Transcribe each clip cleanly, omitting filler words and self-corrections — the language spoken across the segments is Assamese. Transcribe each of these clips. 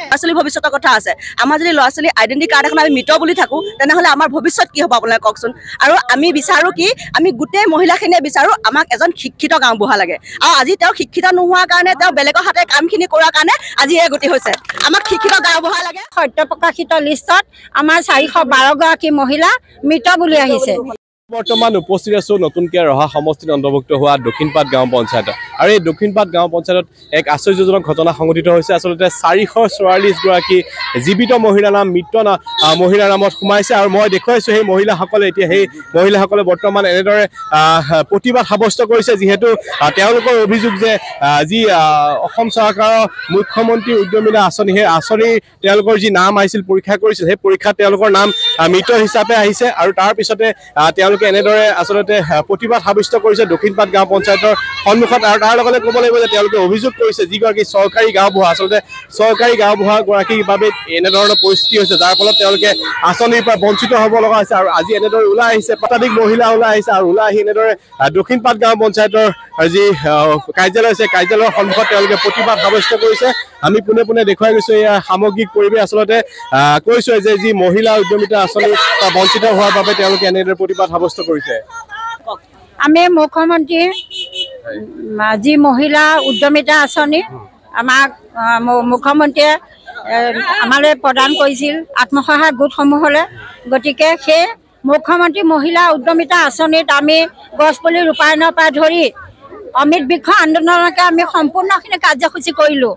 ল'ৰা-ছোৱালী ভৱিষ্যতৰ কথা আছে। আমাৰ যদি ল'ৰা-ছোৱালী আইডেণ্টি কাৰ্ড এখন আমি মৃত বুলি থাকোঁ তেনেহ'লে আমাৰ ভৱিষ্যত কি হ'ব আপোনালোকে কওকচোন। আৰু আমি বিচাৰোঁ কি আমি গোটেই মহিলাখিনিয়ে বিচাৰোঁ আমাক এজন শিক্ষিত গাঁওবুঢ়া লাগে। আৰু আজি তেওঁ শিক্ষিত নোহোৱাৰ কাৰণে তেওঁ বেলেগৰ হাতে কামখিনি কৰাৰ কাৰণে আজি এই গতি হৈছে। আমাক শিক্ষিত গাঁওবুঢ়া লাগে। সত্য প্ৰকাশিত লিষ্টত আমাৰ 412গৰাকী মহিলা মৃত বুলি আহিছে। বৰ্তমান উপস্থিত আছো নতুনকৈ ৰহা সমষ্টিত অন্তৰ্ভুক্ত হোৱা দক্ষিণপাট গাঁও পঞ্চায়ত। আৰু এই দক্ষিণপাট গাঁও পঞ্চায়তত এক আশ্চৰ্যজনক ঘটনা সংঘটিত হৈছে। আচলতে 444গৰাকী জীৱিত মহিলাৰ নাম মৃত মহিলাৰ নামত সোমাইছে। আৰু মই দেখুৱাইছোঁ সেই মহিলাসকলে এতিয়া সেই মহিলাসকলে বৰ্তমান এনেদৰে প্ৰতিবাদ সাব্যস্ত কৰিছে, যিহেতু তেওঁলোকৰ অভিযোগ যে যি অসম চৰকাৰৰ মুখ্যমন্ত্ৰী উদ্যমিতা আঁচনি, সেই আঁচনিৰ তেওঁলোকৰ যি নাম আহিছিল পৰীক্ষা কৰিছিল, সেই পৰীক্ষাত তেওঁলোকৰ নাম মৃত হিচাপে আহিছে। আৰু তাৰ পিছতে তেওঁলোকে এনেদৰে আচলতে প্ৰতিবাদ সাব্যস্ত কৰিছে দক্ষিণপাট গাঁও পঞ্চায়তৰ সন্মুখত। আৰু তাৰ লগতে ক'ব লাগিব যে তেওঁলোকে অভিযোগ কৰিছে যিগৰাকী চৰকাৰী গাঁওবুঢ়া, আচলতে চৰকাৰী গাঁওবুঢ়াগৰাকীৰ বাবে এনেধৰণৰ পৰিস্থিতি হৈছে, যাৰ ফলত তেওঁলোকে আঁচনিৰ পৰা বঞ্চিত হ'ব লগা হৈছে। আৰু আজি এনেদৰে ওলাই আহিছে, শতাধিক মহিলা ওলাই আহিছে আৰু ওলাই আহি এনেদৰে দক্ষিণপাট গাঁও পঞ্চায়তৰ যি কাৰ্যালয় আছে কাৰ্যালয়ৰ সন্মুখত তেওঁলোকে প্ৰতিবাদ সাব্যস্ত কৰিছে। আমি পোনে পোনে দেখুৱাই গৈছোঁ এয়া সামগ্ৰিক পৰিৱেশ। আচলতে কৈছোঁ যে যি মহিলা উদ্যমিতা আঁচনি বঞ্চিত হোৱাৰ বাবে তেওঁলোকে এনেদৰে প্ৰতিবাদ সাব্যস্ত কৰিছে। আমি মুখ্যমন্ত্ৰী যি মহিলা উদ্যমিতা আঁচনি আমাক মুখ্যমন্ত্ৰীয়ে আমালৈ প্ৰদান কৰিছিল আত্মসহায়ক গোটসমূহলৈ। গতিকে সেই মুখ্যমন্ত্ৰী মহিলা উদ্যমিতা আঁচনিত আমি গছপুলি ৰূপায়ণৰ পৰা ধৰি অমৃত বৃক্ষ আন্দোলনলৈকে আমি সম্পূৰ্ণখিনি কাৰ্যসূচী কৰিলোঁ।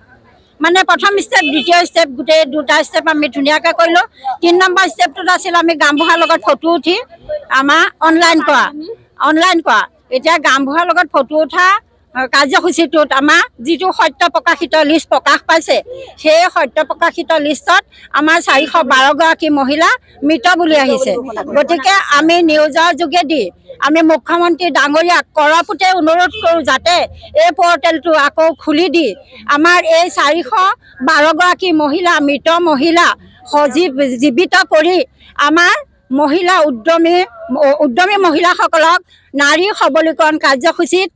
মানে প্ৰথম ষ্টেপ, দ্বিতীয় ষ্টেপ, গোটেই দুটা ষ্টেপ আমি ধুনীয়াকৈ কৰিলোঁ। 3 নম্বৰ ষ্টেপটোত আছিল আমি গাঁওবুঢ়াৰ লগত ফটো উঠি আমাৰ অনলাইন কৰা। এতিয়া গাঁওবুঢ়াৰ লগত ফটো উঠা কাৰ্যসূচীটোত আমাৰ যিটো সত্য প্ৰকাশিত লিষ্ট প্ৰকাশ পাইছে, সেই সত্য প্ৰকাশিত লিষ্টত আমাৰ 412গৰাকী মহিলা মৃত বুলি আহিছে। গতিকে আমি নিউজৰ যোগেদি আমি মুখ্যমন্ত্ৰী ডাঙৰীয়াক কৰপুতে অনুৰোধ কৰোঁ যাতে এই পৰ্টেলটো আকৌ খুলি দি আমাৰ এই 412গৰাকী মহিলা মৃত মহিলা জীৱিত কৰি আমাৰ মহিলা উদ্যমী মহিলাসকলক নাৰী সবলীকৰণ কাৰ্যসূচীত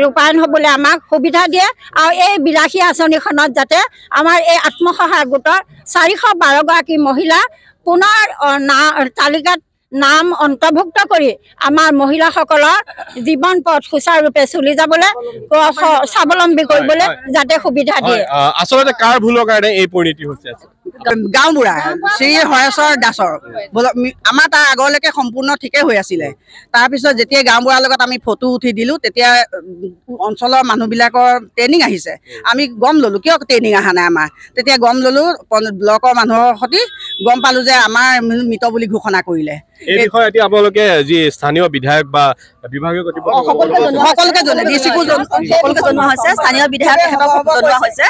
ৰূপায়ণ হ'বলৈ আমাক সুবিধা দিয়ে। আৰু এই বিলাসী আঁচনিখনত যাতে আমাৰ এই আত্মসহায়ক গোটৰ 412গৰাকী মহিলা পুনৰ তালিকাত নাম অন্তৰ্ভুক্ত কৰি আমাৰ মহিলাসকলৰ জীৱন পথ সুচাৰুৰূপে চলি যাবলৈ স্বাৱলম্বী কৰিবলৈ যাতে সুবিধা দিয়ে। আচলতে কাৰ ভুলৰ কাৰণে এই পৰিণতি হৈছে? গাঁওবুঢ়া শ্ৰী হৰেশ্বৰ দাসৰ আমাৰ তাৰ আগলৈকে সম্পূৰ্ণ ঠিকেই হৈ আছিলে। তাৰপিছত যেতিয়া গাঁওবুঢ়াৰ লগত আমি ফটো উঠি দিলোঁ, তেতিয়া অঞ্চলৰ মানুহবিলাকৰ ট্ৰেইনিং আহিছে। আমি গম ল'লোঁ কিয় ট্ৰেইনিং অহা নাই আমাৰ। তেতিয়া গম ল'লোঁ, ব্লকৰ মানুহৰ সৈতে গম পালোঁ যে আমাৰ মৃত বুলি ঘোষণা কৰিলে। এই বিষয়ে এতিয়া আপোনালোকে যি স্থানীয় বিধায়ক বা বিভাগীয় সকলোকে জনোৱা হৈছে, স্থানীয় বিধায়ক তেখেতক জনোৱা হৈছে।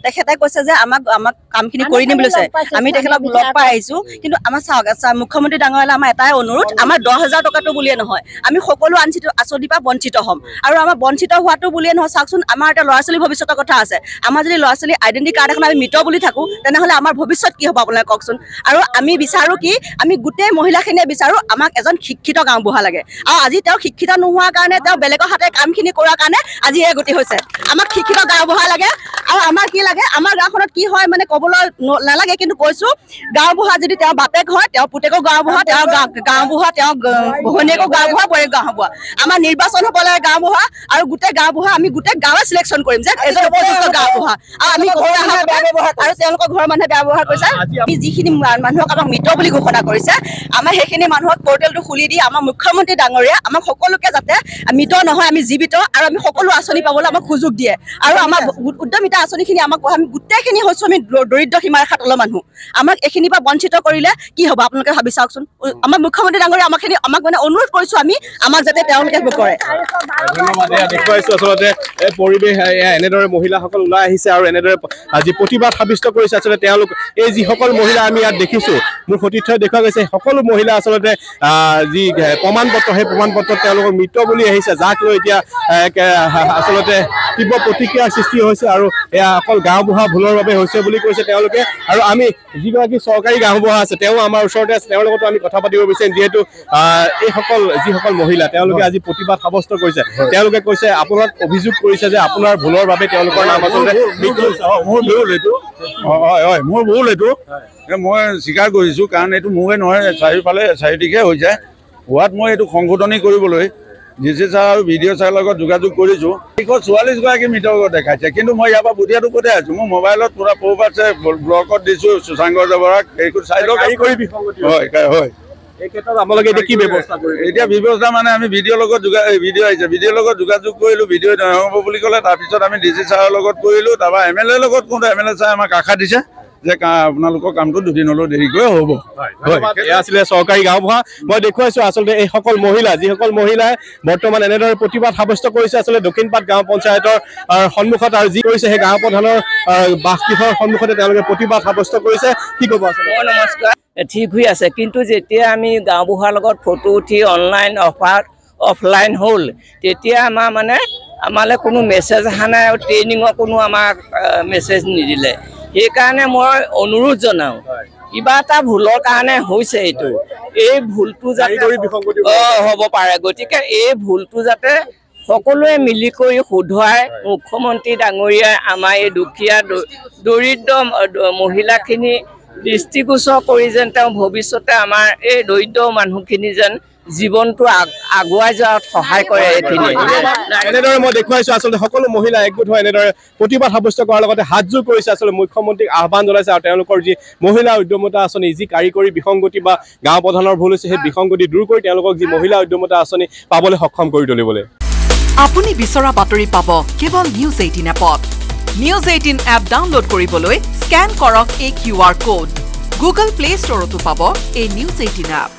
তেখেতে কৈছে যে আমাক কামখিনি কৰি দিম বুলি কৈছে। আমি তেখেতক লগ পাই আহিছোঁ। কিন্তু আমাৰ চাওক, মুখ্যমন্ত্ৰী ডাঙৰীয়ালৈ আমাৰ এটাই অনুৰোধ, আমাৰ 10,000 টকাটো বুলিয়ে নহয়, আমি সকলো আঁচনিৰ পৰা বঞ্চিত হ'ম। আৰু আমাৰ বঞ্চিত হোৱাটো বুলিয়ে নহয়, চাওকচোন আমাৰ এতিয়া ল'ৰা-ছোৱালী ভৱিষ্যতৰ কথা আছে। আমাৰ যদি ল'ৰা-ছোৱালী আইডেণ্টি কাৰ্ড এখন আমি মৃত বুলি থাকোঁ তেনেহ'লে আমাৰ ভৱিষ্যত কি হ'ব আপোনালোকে কওকচোন। আৰু আমি বিচাৰোঁ কি আমি গোটেই মহিলাখিনিয়ে বিচাৰোঁ আমাক এজন শিক্ষিত গাঁওবুঢ়া লাগে। আৰু আজি তেওঁ শিক্ষিত নোহোৱাৰ কাৰণে তেওঁ বেলেগৰ হাতে কামখিনি কৰাৰ কাৰণে আজি এই গতি হৈছে। আমাক শিক্ষিত গাঁওবুঢ়া লাগে। আৰু আমাৰ কি লাগে, আমাৰ গাঁওখনত কি হয় মানে ক'বলৈ নালাগে, কিন্তু কৈছোঁ গাঁওবুঢ়া যদি তেওঁ বাপেক হয়, তেওঁ পুতেকো গাঁওবুঢ়া, তেওঁ গাঁওবুঢ়া, তেওঁ ঘৈণীয়েকো গাঁওবুঢ়া, বোৱাৰীয়েক গাঁওবুঢ়া। আমাৰ নিৰ্বাচন হ'ব লাগে গাঁওবুঢ়া, আৰু গোটেই গাঁওবুঢ়া আমি গোটেই গাঁৱে চিলেকশ্যন কৰিম যে এজন উপযুক্ত গাঁওবুঢ়া। আৰু আমি আৰু তেওঁলোকৰ ঘৰৰ মানুহে বেয়া ব্যৱহাৰ কৰিছে। আমি যিখিনি মানুহক আমাক মৃত বুলি ঘোষণা কৰিছে, আমাৰ সেইখিনি মানুহক পৰ্টেলটো খুলি দি আমাৰ মুখ্যমন্ত্ৰী ডাঙৰীয়া আমাক সকলোকে যাতে মৃত নহয়, আমি জীৱিত আৰু আমি সকলো আঁচনি পাবলৈ আমাক সুযোগ দিয়ে। আৰু আমাৰ উদ্যমিতা আঁচনিখিনি আমাক আমি গোটেইখিনি হৈছোঁ আমি দৰিদ্ৰ সীমাৰেখাৰ তলৰ মানুহ। আমাক এইখিনিৰ পৰা বঞ্চিত কৰিলে কি হ'ব আপোনালোকে ভাবি চাওকচোন। আমাৰ মুখ্যমন্ত্ৰী ডাঙৰীয়া আমাক মানে অনুৰোধ কৰিছোঁ আমি, আমাক যাতে তেওঁলোকে কৰে। ধন্যবাদ। দেখুৱাইছোঁ আচলতে এই পৰিৱেশ এনেদৰে মহিলাসকল ওলাই আহিছে আৰু এনেদৰে আজি প্ৰতিবাদ সাব্যস্ত কৰিছে। আচলতে তেওঁলোক এই যিসকল মহিলা আমি ইয়াত দেখিছোঁ, মোৰ সতীৰ্থই দেখুওৱা গৈছে, সকলো মহিলা আচলতে যি প্ৰমাণপত্ৰ, সেই প্ৰমাণপত্ৰত তেওঁলোকৰ মৃত বুলি আহিছে, যাক লৈ এতিয়া আচলতে তীব্ৰ প্ৰতিক্ৰিয়াৰ সৃষ্টি হৈছে। আৰু এয়া অকল গাঁওবুঢ়া ভুলৰ বাবে হৈছে বুলি কৈছে তেওঁলোকে। আৰু আমি যিগৰাকী চৰকাৰী গাঁওবুঢ়া আছে তেওঁ আমাৰ ওচৰতে আছে, তেওঁৰ লগতো আমি কথা পাতিব বিচাৰিম। যিহেতু যিসকল মহিলা তেওঁলোকে আজি প্ৰতিবাদ সাব্যস্ত কৰিছে, তেওঁলোকে কৈছে আপোনাক অভিযোগ কৰিছে যে আপোনাৰ ভুলৰ বাবে তেওঁলোকৰ নাম আচলতে মোৰ ভুল এইটো, হয় মোৰ ভুল এইটো, মই স্বীকাৰ কৰিছোঁ। কাৰণ এইটো মোৰে নহয়, চাৰিওফালে চাৰিদিশে হৈ যায়। হোৱাত মই এইটো সংশোধনী কৰিবলৈ DC ছাৰ আৰু BDO ছাৰৰ লগত যোগাযোগ কৰিছোঁ। 144গৰাকী মৃতক দেখাইছে, কিন্তু মই ইয়াৰ পৰা বুধিয়াটো পঠাই আছোঁ। মোৰ মোবাইলত পুৰা প্ৰুফ আছে, ব্লকত দিছোঁ সুশাংকৰ জবৰাক, এইটো চাই লওক। হয় এই ক্ষেত্ৰত আপোনালোকে এতিয়া কি ব্যৱস্থা কৰিছে? এতিয়া ব্যৱস্থা মানে আমি BDO লগত BDO আহিছে, BDO লগত যোগাযোগ কৰিলোঁ, BDO নহ'ব বুলি ক'লে। তাৰপিছত আমি DC ছাৰৰ লগত কৰিলোঁ, তাৰপৰা MLA লগত কওঁতে MLA ছাৰে আমাক আশা দিছে যে আপোনালোকৰ কামটো দুদিন হ'লেও দেৰিকৈ হ'ব। এয়া আছিলে চৰকাৰী গাঁওবুঢ়া। মই দেখুৱাইছোঁ আচলতে এইসকল মহিলা, যিসকল মহিলাই বৰ্তমান এনেদৰে প্ৰতিবাদ সাব্যস্ত কৰিছে আচলতে দক্ষিণপাট গাঁও পঞ্চায়তৰ সন্মুখত, আৰু যি কৰিছে সেই গাঁও প্ৰধানৰ বাসগৃহৰ সন্মুখতে তেওঁলোকে প্ৰতিবাদ সাব্যস্ত কৰিছে। কি ক'ব আচলতে? নমস্কাৰ। ঠিক হৈ আছে, কিন্তু যেতিয়া আমি গাঁওবুঢ়াৰ লগত ফটো উঠি অনলাইন অফলাইন হ'ল, তেতিয়া আমালৈ কোনো মেছেজ অহা নাই আৰু ট্ৰেইনিঙৰ কোনো আমাক মেছেজ নিদিলে। সেইকাৰণে মই অনুৰোধ জনাওঁ, কিবা এটা ভুলৰ কাৰণে হৈছে এইটো, এই ভুলটো যাতে হ'ব পাৰে। গতিকে এই ভুলটো যাতে সকলোৱে মিলি কৰি শুধৰাই মুখ্যমন্ত্ৰী ডাঙৰীয়াই আমাৰ এই দুখীয়া দৰিদ্ৰ মহিলাখিনি দৃষ্টিগোচৰ কৰি যেন তেওঁ ভৱিষ্যতে আমাৰ এই দৰিদ্ৰ মানুহখিনি যেন জীৱনটো আগুৱাই যোৱাত সহায় কৰে। এনেদৰে মই দেখুৱাইছোঁ আচলতে সকলো মহিলা একগোট হৈ এনেদৰে প্ৰতিবাদ সাব্যস্ত কৰাৰ লগতে হাতযোৰ কৰিছে, আচলতে মুখ্যমন্ত্ৰীক আহ্বান জনাইছে। আৰু তেওঁলোকৰ যি মহিলা উদ্যমতা আঁচনি, যি কাৰিকৰী বিসংগতি বা গাঁও প্ৰধানৰ ভুল হৈছে, সেই বিসংগতি দূৰ কৰি তেওঁলোকক যি মহিলা উদ্যমতা আঁচনি পাবলৈ সক্ষম কৰি তুলিবলৈ। আপুনি বিচৰা বাতৰি পাব কেৱল নিউজ 18 এপত। নিউজ 18 এপ ডাউনলোড কৰিবলৈ স্কেন কৰক এই QR কোড। গুগল প্লে ষ্টৰতো পাব এই নিউজ 18 এপ।